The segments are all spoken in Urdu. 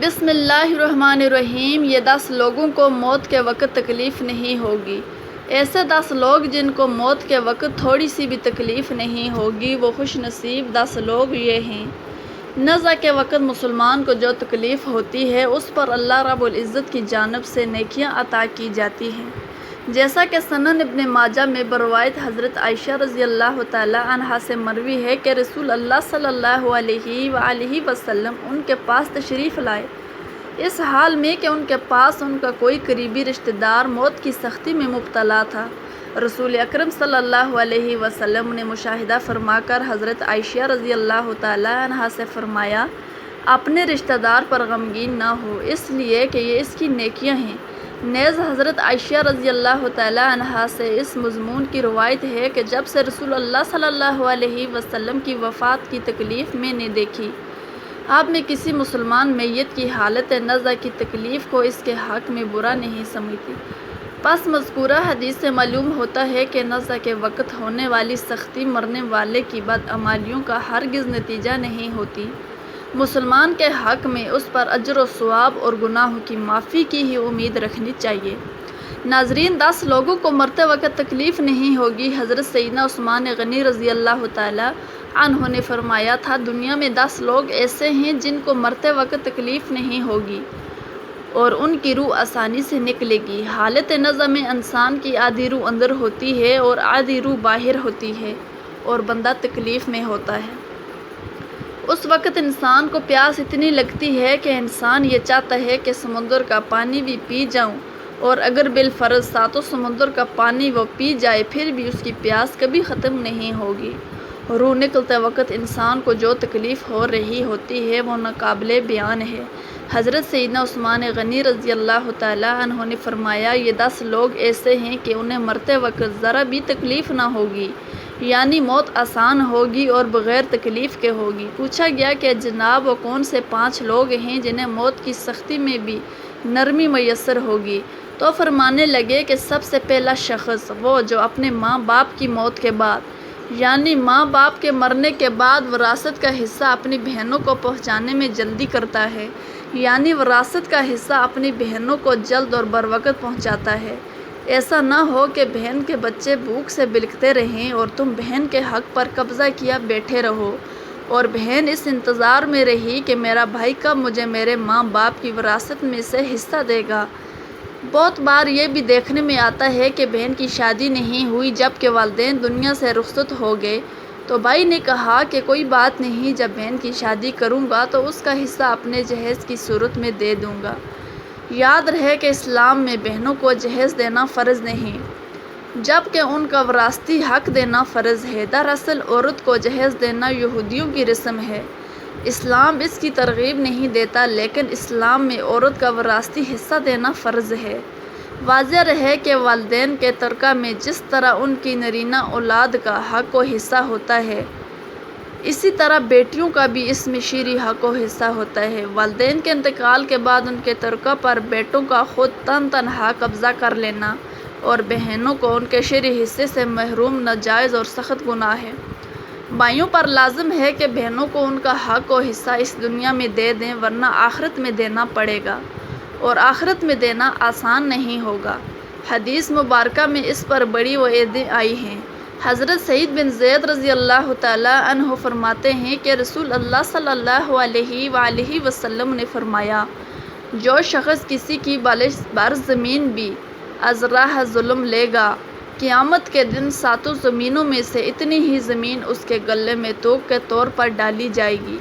بسم اللہ الرحمن الرحیم۔ یہ 10 لوگوں کو موت کے وقت تکلیف نہیں ہوگی۔ ایسے 10 لوگ جن کو موت کے وقت تھوڑی سی بھی تکلیف نہیں ہوگی، وہ خوش نصیب 10 لوگ یہ ہیں۔ نزع کے وقت مسلمان کو جو تکلیف ہوتی ہے اس پر اللہ رب العزت کی جانب سے نیکیاں عطا کی جاتی ہیں، جیسا کہ سنن ابن ماجہ میں بروایت حضرت عائشہ رضی اللہ تعالی عنہا سے مروی ہے کہ رسول اللہ صلی اللہ علیہ وآلہ وسلم ان کے پاس تشریف لائے، اس حال میں کہ ان کے پاس ان کا کوئی قریبی رشتہ دار موت کی سختی میں مبتلا تھا۔ رسول اکرم صلی اللہ علیہ وسلم نے مشاہدہ فرما کر حضرت عائشہ رضی اللہ تعالی عنہا سے فرمایا، اپنے رشتہ دار پر غمگین نہ ہو، اس لیے کہ یہ اس کی نیکیاں ہیں۔ نیز حضرت عائشہ رضی اللہ تعالی عنہا سے اس مضمون کی روایت ہے کہ جب سے رسول اللہ صلی اللہ علیہ وسلم کی وفات کی تکلیف میں نے دیکھی، آپ میں کسی مسلمان میت کی حالت نزع کی تکلیف کو اس کے حق میں برا نہیں سمجھتی۔ پس مذکورہ حدیث سے معلوم ہوتا ہے کہ نزع کے وقت ہونے والی سختی مرنے والے کی بدعمالیوں کا ہرگز نتیجہ نہیں ہوتی۔ مسلمان کے حق میں اس پر اجر و ثواب اور گناہوں کی معافی کی ہی امید رکھنی چاہیے۔ ناظرین، 10 لوگوں کو مرتے وقت تکلیف نہیں ہوگی۔ حضرت سیدنا عثمان غنی رضی اللہ تعالی عنہ نے فرمایا تھا، دنیا میں 10 لوگ ایسے ہیں جن کو مرتے وقت تکلیف نہیں ہوگی اور ان کی روح آسانی سے نکلے گی۔ حالت نزع میں انسان کی آدھی روح اندر ہوتی ہے اور آدھی روح باہر ہوتی ہے اور بندہ تکلیف میں ہوتا ہے۔ اس وقت انسان کو پیاس اتنی لگتی ہے کہ انسان یہ چاہتا ہے کہ سمندر کا پانی بھی پی جاؤں، اور اگر بالفرض ساتوں سمندر کا پانی وہ پی جائے پھر بھی اس کی پیاس کبھی ختم نہیں ہوگی۔ روح نکلتے وقت انسان کو جو تکلیف ہو رہی ہوتی ہے وہ ناقابل بیان ہے۔ حضرت سیدنا عثمان غنی رضی اللہ تعالی عنہ نے فرمایا، یہ 10 لوگ ایسے ہیں کہ انہیں مرتے وقت ذرا بھی تکلیف نہ ہوگی، یعنی موت آسان ہوگی اور بغیر تکلیف کے ہوگی۔ پوچھا گیا کہ جناب وہ کون سے 5 لوگ ہیں جنہیں موت کی سختی میں بھی نرمی میسر ہوگی؟ تو فرمانے لگے کہ سب سے پہلا شخص وہ جو اپنے ماں باپ کی موت کے بعد، یعنی ماں باپ کے مرنے کے بعد وراثت کا حصہ اپنی بہنوں کو پہنچانے میں جلدی کرتا ہے، یعنی وراثت کا حصہ اپنی بہنوں کو جلد اور بروقت پہنچاتا ہے۔ ایسا نہ ہو کہ بہن کے بچے بھوک سے بلکتے رہیں اور تم بہن کے حق پر قبضہ کیا بیٹھے رہو، اور بہن اس انتظار میں رہی کہ میرا بھائی کب مجھے میرے ماں باپ کی وراثت میں سے حصہ دے گا۔ بہت بار یہ بھی دیکھنے میں آتا ہے کہ بہن کی شادی نہیں ہوئی جبکہ والدین دنیا سے رخصت ہو گئے، تو بھائی نے کہا کہ کوئی بات نہیں، جب بہن کی شادی کروں گا تو اس کا حصہ اپنے جہیز کی صورت میں دے دوں گا۔ یاد رہے کہ اسلام میں بہنوں کو جہیز دینا فرض نہیں، جبکہ ان کا وراثتی حق دینا فرض ہے۔ دراصل عورت کو جہیز دینا یہودیوں کی رسم ہے، اسلام اس کی ترغیب نہیں دیتا، لیکن اسلام میں عورت کا وراثتی حصہ دینا فرض ہے۔ واضح رہے کہ والدین کے ترکہ میں جس طرح ان کی نرینہ اولاد کا حق و حصہ ہوتا ہے، اسی طرح بیٹیوں کا بھی اس میں شرعی حق و حصہ ہوتا ہے۔ والدین کے انتقال کے بعد ان کے ترکہ پر بیٹوں کا خود تنہا قبضہ کر لینا اور بہنوں کو ان کے شرعی حصے سے محروم ناجائز اور سخت گناہ ہے۔ بھائیوں پر لازم ہے کہ بہنوں کو ان کا حق و حصہ اس دنیا میں دے دیں، ورنہ آخرت میں دینا پڑے گا، اور آخرت میں دینا آسان نہیں ہوگا۔ حدیث مبارکہ میں اس پر بڑی وعیدیں آئی ہیں۔ حضرت سعید بن زید رضی اللہ تعالی عنہ فرماتے ہیں کہ رسول اللہ صلی اللہ علیہ وآلہ وسلم نے فرمایا، جو شخص کسی کی بالش بر زمین بھی از راہ ظلم لے گا، قیامت کے دن 7 زمینوں میں سے اتنی ہی زمین اس کے گلے میں توق کے طور پر ڈالی جائے گی۔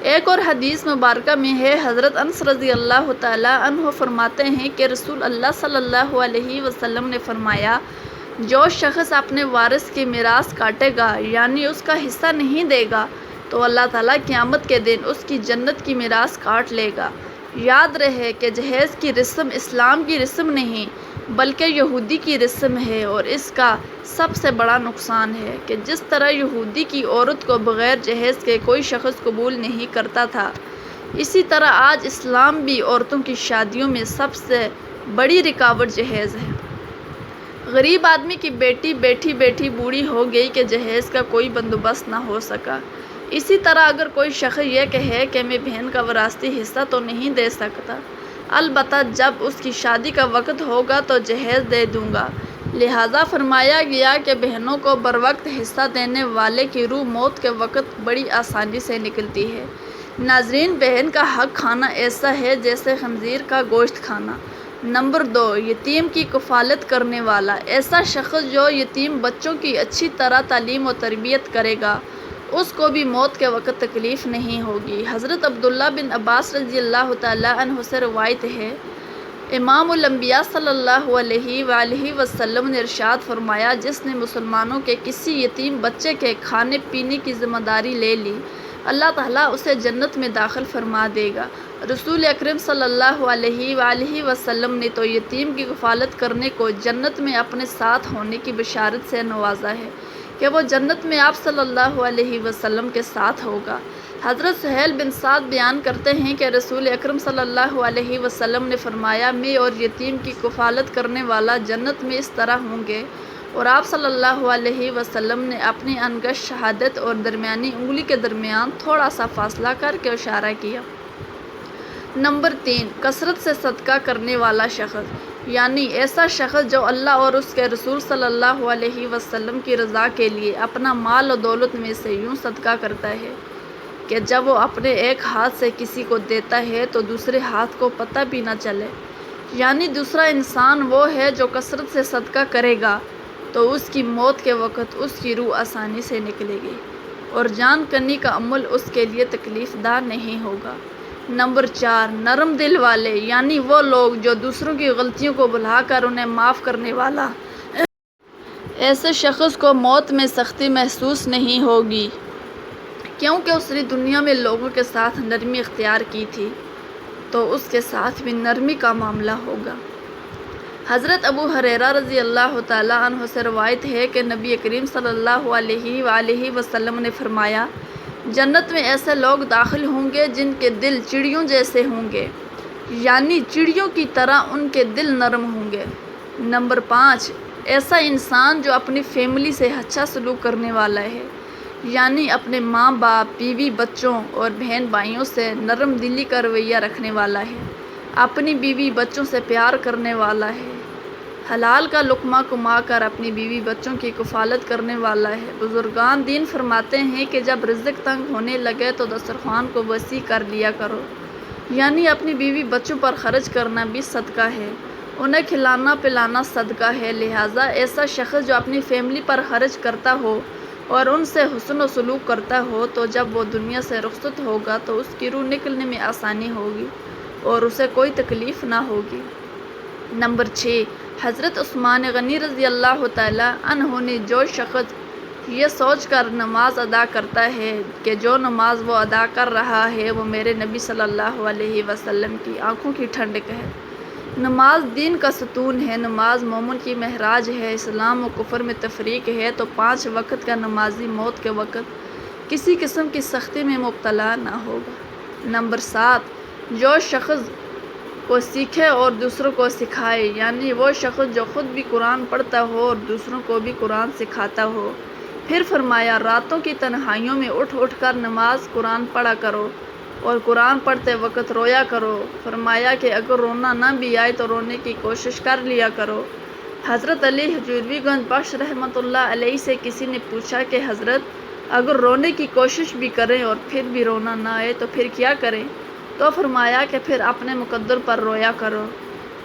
ایک اور حدیث مبارکہ میں ہے، حضرت انس رضی اللہ تعالی عنہ فرماتے ہیں کہ رسول اللہ صلی اللہ علیہ وسلم نے فرمایا، جو شخص اپنے وارث کی میراث کاٹے گا، یعنی اس کا حصہ نہیں دے گا، تو اللہ تعالیٰ قیامت کے دن اس کی جنت کی میراث کاٹ لے گا۔ یاد رہے کہ جہیز کی رسم اسلام کی رسم نہیں بلکہ یہودی کی رسم ہے، اور اس کا سب سے بڑا نقصان ہے کہ جس طرح یہودی کی عورت کو بغیر جہیز کے کوئی شخص قبول نہیں کرتا تھا، اسی طرح آج اسلام بھی عورتوں کی شادیوں میں سب سے بڑی رکاوٹ جہیز ہے۔ غریب آدمی کی بیٹی بیٹھی بیٹھی بوڑھی ہو گئی کہ جہیز کا کوئی بندوبست نہ ہو سکا، اسی طرح اگر کوئی شخص یہ کہے کہ میں بہن کا وراثتی حصہ تو نہیں دے سکتا، البتہ جب اس کی شادی کا وقت ہوگا تو جہیز دے دوں گا، لہٰذا فرمایا گیا کہ بہنوں کو بروقت حصہ دینے والے کی روح موت کے وقت بڑی آسانی سے نکلتی ہے۔ ناظرین، بہن کا حق کھانا ایسا ہے جیسے خنزیر کا گوشت کھانا۔ نمبر 2، یتیم کی کفالت کرنے والا۔ ایسا شخص جو یتیم بچوں کی اچھی طرح تعلیم و تربیت کرے گا، اس کو بھی موت کے وقت تکلیف نہیں ہوگی۔ حضرت عبداللہ بن عباس رضی اللہ تعالیٰ عنہ سے روایت ہے، امام الانبیاء صلی اللہ علیہ وآلہ وسلم نے ارشاد فرمایا، جس نے مسلمانوں کے کسی یتیم بچے کے کھانے پینے کی ذمہ داری لے لی، اللہ تعالیٰ اسے جنت میں داخل فرما دے گا۔ رسول اکرم صلی اللہ علیہ وآلہ وسلم نے تو یتیم کی کفالت کرنے کو جنت میں اپنے ساتھ ہونے کی بشارت سے نوازا ہے کہ وہ جنت میں آپ صلی اللہ علیہ وسلم کے ساتھ ہوگا۔ حضرت سہیل بن سعد بیان کرتے ہیں کہ رسول اکرم صلی اللہ علیہ وسلم نے فرمایا، میں اور یتیم کی کفالت کرنے والا جنت میں اس طرح ہوں گے، اور آپ صلی اللہ علیہ وسلم نے اپنی انگشت شہادت اور درمیانی انگلی کے درمیان تھوڑا سا فاصلہ کر کے اشارہ کیا۔ نمبر 3، کثرت سے صدقہ کرنے والا شخص، یعنی ایسا شخص جو اللہ اور اس کے رسول صلی اللہ علیہ وسلم کی رضا کے لیے اپنا مال و دولت میں سے یوں صدقہ کرتا ہے کہ جب وہ اپنے ایک ہاتھ سے کسی کو دیتا ہے تو دوسرے ہاتھ کو پتہ بھی نہ چلے، یعنی دوسرا انسان وہ ہے جو کثرت سے صدقہ کرے گا تو اس کی موت کے وقت اس کی روح آسانی سے نکلے گی اور جان کنی کا عمل اس کے لیے تکلیف دہ نہیں ہوگا۔ نمبر 4، نرم دل والے، یعنی وہ لوگ جو دوسروں کی غلطیوں کو بھلا کر انہیں معاف کرنے والا۔ ایسے شخص کو موت میں سختی محسوس نہیں ہوگی، کیونکہ اس نے دنیا میں لوگوں کے ساتھ نرمی اختیار کی تھی تو اس کے ساتھ بھی نرمی کا معاملہ ہوگا۔ حضرت ابو ہریرہ رضی اللہ تعالیٰ عنہ سے روایت ہے کہ نبی کریم صلی اللہ علیہ وآلہ وسلم نے فرمایا، جنت میں ایسے لوگ داخل ہوں گے جن کے دل چڑیوں جیسے ہوں گے، یعنی چڑیوں کی طرح ان کے دل نرم ہوں گے۔ نمبر 5، ایسا انسان جو اپنی فیملی سے اچھا سلوک کرنے والا ہے، یعنی اپنے ماں باپ، بیوی بچوں اور بہن بھائیوں سے نرم دلی کا رویہ رکھنے والا ہے، اپنی بیوی بچوں سے پیار کرنے والا ہے، حلال کا لقمہ کما کر اپنی بیوی بچوں کی کفالت کرنے والا ہے۔ بزرگان دین فرماتے ہیں کہ جب رزق تنگ ہونے لگے تو دسترخوان کو وسیع کر لیا کرو، یعنی اپنی بیوی بچوں پر خرچ کرنا بھی صدقہ ہے، انہیں کھلانا پلانا صدقہ ہے۔ لہٰذا ایسا شخص جو اپنی فیملی پر خرچ کرتا ہو اور ان سے حسن و سلوک کرتا ہو تو جب وہ دنیا سے رخصت ہوگا تو اس کی روح نکلنے میں آسانی ہوگی اور اسے کوئی تکلیف نہ ہوگی۔ نمبر 6، حضرت عثمان غنی رضی اللہ تعالیٰ عنہ نے، جو شخص یہ سوچ کر نماز ادا کرتا ہے کہ جو نماز وہ ادا کر رہا ہے وہ میرے نبی صلی اللہ علیہ وسلم کی آنکھوں کی ٹھنڈک ہے۔ نماز دین کا ستون ہے، نماز مومن کی معراج ہے، اسلام و کفر میں تفریق ہے، تو 5 وقت کا نمازی موت کے وقت کسی قسم کی سختی میں مبتلا نہ ہوگا۔ نمبر 7، جو شخص کو سیکھے اور دوسروں کو سکھائے، یعنی وہ شخص جو خود بھی قرآن پڑھتا ہو اور دوسروں کو بھی قرآن سکھاتا ہو۔ پھر فرمایا، راتوں کی تنہائیوں میں اٹھ اٹھ کر نماز قرآن پڑھا کرو اور قرآن پڑھتے وقت رویا کرو۔ فرمایا کہ اگر رونا نہ بھی آئے تو رونے کی کوشش کر لیا کرو۔ حضرت علی حجویری گنج بخش رحمۃ اللہ علیہ سے کسی نے پوچھا کہ حضرت، اگر رونے کی کوشش بھی کریں اور پھر بھی رونا نہ آئے تو پھر کیا کریں؟ تو فرمایا کہ پھر اپنے مقدر پر رویا کرو۔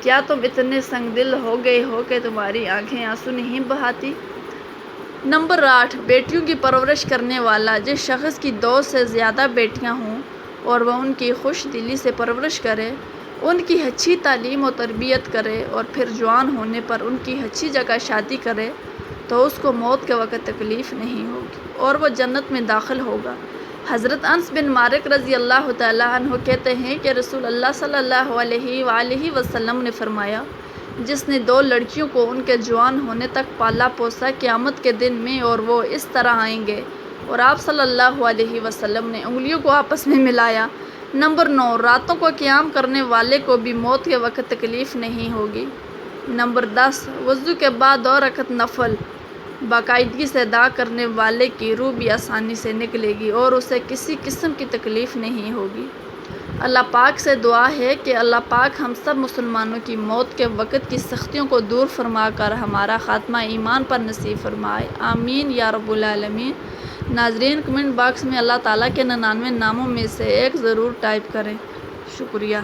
کیا تم اتنے سنگ دل ہو گئے ہو کہ تمہاری آنکھیں آنسو نہیں بہاتی؟ نمبر 8، بیٹیوں کی پرورش کرنے والا، جس شخص کی 2 سے زیادہ بیٹیاں ہوں اور وہ ان کی خوش دلی سے پرورش کرے، ان کی اچھی تعلیم و تربیت کرے اور پھر جوان ہونے پر ان کی اچھی جگہ شادی کرے تو اس کو موت کے وقت تکلیف نہیں ہوگی اور وہ جنت میں داخل ہوگا۔ حضرت انس بن مالک رضی اللہ تعالیٰ عنہ کہتے ہیں کہ رسول اللہ صلی اللہ علیہ وآلہ وسلم نے فرمایا، جس نے 2 لڑکیوں کو ان کے جوان ہونے تک پالا پوسا، قیامت کے دن میں اور وہ اس طرح آئیں گے، اور آپ صلی اللہ علیہ وسلم نے انگلیوں کو آپس میں ملایا۔ نمبر 9، راتوں کو قیام کرنے والے کو بھی موت کے وقت تکلیف نہیں ہوگی۔ نمبر 10، وضو کے بعد 2 رکعت نفل، باقاعدگی سے ادا کرنے والے کی روح بھی آسانی سے نکلے گی اور اسے کسی قسم کی تکلیف نہیں ہوگی۔ اللہ پاک سے دعا ہے کہ اللہ پاک ہم سب مسلمانوں کی موت کے وقت کی سختیوں کو دور فرما کر ہمارا خاتمہ ایمان پر نصیب فرمائے، آمین یا رب العالمین۔ ناظرین، کمنٹ باکس میں اللہ تعالیٰ کے 99 ناموں میں سے ایک ضرور ٹائپ کریں۔ شکریہ۔